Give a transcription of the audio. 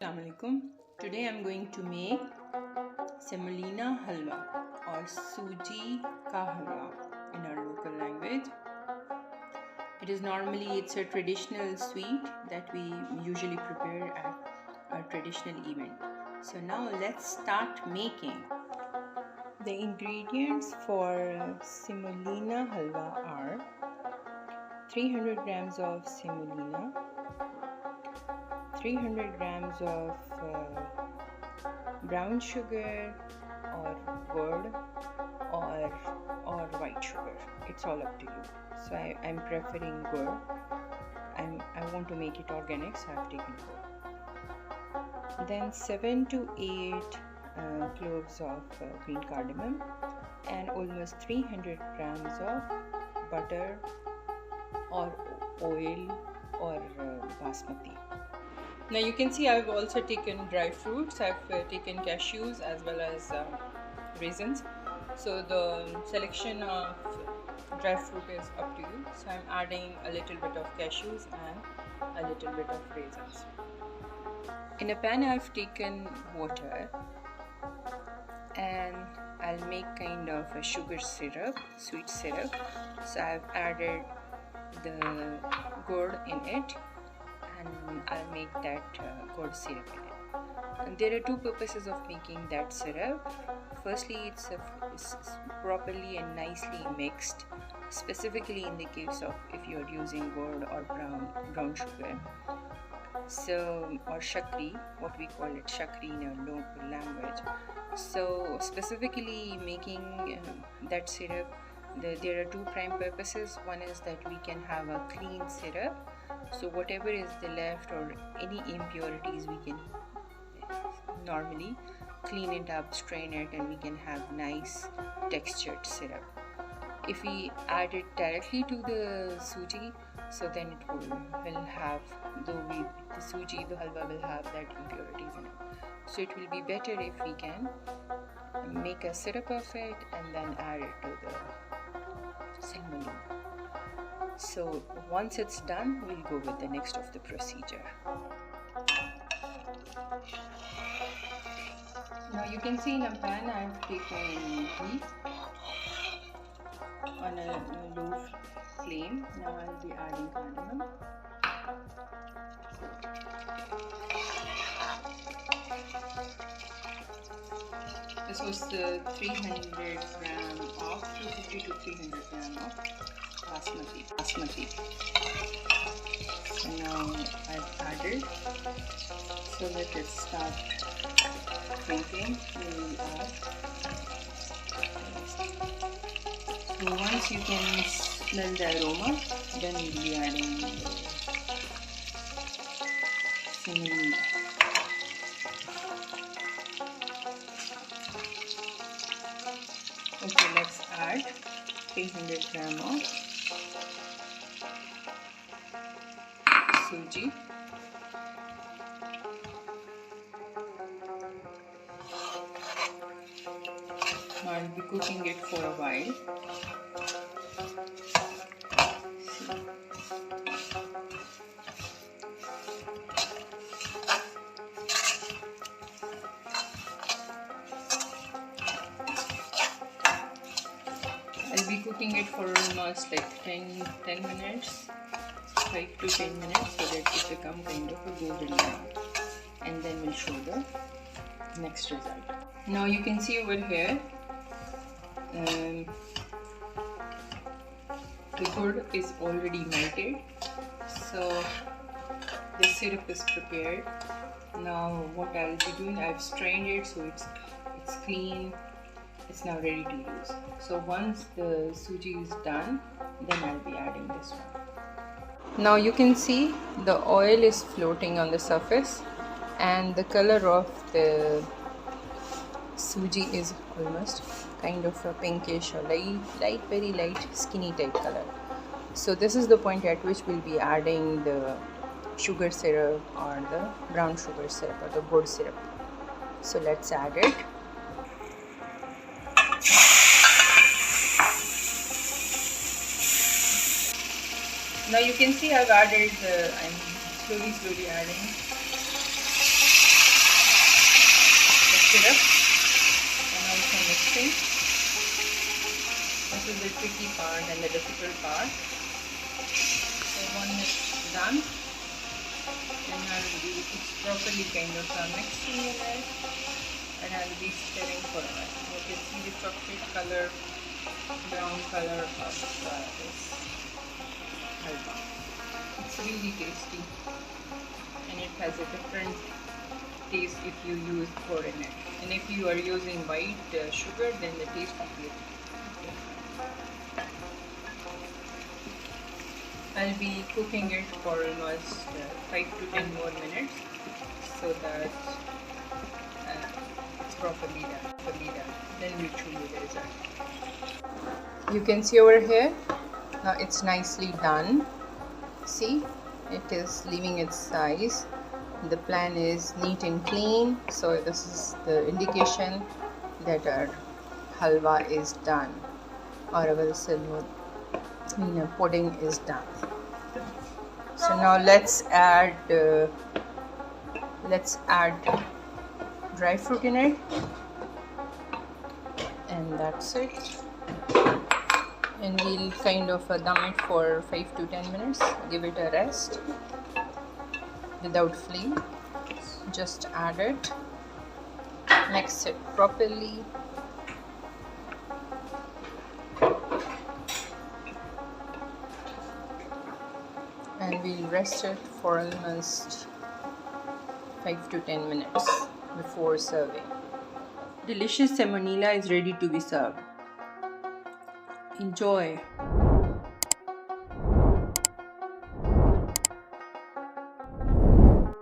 Assalamualaikum. Today I'm going to make Semolina Halwa or Suji ka Halwa in our local language. It's a traditional sweet that we usually prepare at a traditional event. So now let's start making. The ingredients for Semolina Halwa are 300 grams of semolina, 300 grams of brown sugar or Gurr or white sugar. It's all up to you. So I'm preferring Gurr. I want to make it organic, so I've taken Gurr. Then 7 to 8 cloves of green cardamom and almost 300 grams of butter or oil or basmati. Now you can see I've also taken dry fruits. I've taken cashews as well as raisins. So the selection of dry fruit is up to you. So I'm adding a little bit of cashews and a little bit of raisins. In a pan I've taken water and I'll make kind of a sugar syrup, sweet syrup. So I've added the Gurr in it and I'll make that Gurr syrup in it. And there are two purposes of making that syrup. Firstly, it's properly and nicely mixed, specifically in the case of if you're using Gurr or brown sugar. So, or Shakri, what we call it Shakri in our local language. So specifically making that syrup, there are two prime purposes. One is that we can have a clean syrup, so whatever is the left or any impurities we can normally clean it up, strain it, and we can have nice textured syrup. If we add it directly to the suji, so then it will have, the halwa will have that impurities in it. So it will be better if we can make a syrup of it and then add it to the semolina. So once it's done, we'll go with the next of the procedure. Now you can see in a pan I've taken ghee on a low flame. Now I'll be adding cardamom. This was 300 gram of 250 to 300 gram of basmati. So now I've added. So let it start cooking. So once you can smell the aroma, then we'll be adding the semolina. Okay, let's add 300 gram of suji. Now I'll be cooking it for a while. I'll be cooking it for almost like 10 minutes, 5 to 10 minutes, so that it becomes kind of a golden brown. And then we'll show the next result. Now you can see over here, the Gurr is already melted, so the syrup is prepared. Now what I'll be doing, I've strained it so it's clean. It's now ready to use. So once the suji is done, then I'll be adding this one. Now you can see the oil is floating on the surface and the color of the suji is almost kind of a pinkish or light, very light, skinny type color. So this is the point at which we'll be adding the sugar syrup or the brown sugar syrup or the Gurr syrup. So let's add it. Now you can see I've added I'm slowly adding syrup and also mixing. This is the tricky part and the difficult part. So when it's done, then it's properly kind of mixing in it, and I'll be stirring for a while. You can see the chocolate color, brown color of this halwa. It's really tasty, and it has a different taste if you use ghee in it. And if you are using white sugar, then the taste will be different. I'll be cooking it for almost 5 to 10 more minutes so that it's properly done. Then we'll show you the result. You can see over here, now it's nicely done. See, it is leaving its size. The plan is neat and clean, so this is the indication that our halwa is done, or our semolina pudding is done. So now let's add dry fruit in it, and that's it. And we'll kind of dum it for 5 to 10 minutes, give it a rest without flame. Just add it, mix it properly, and we'll rest it for almost 5 to 10 minutes before serving. Delicious semolina is ready to be served. Enjoy!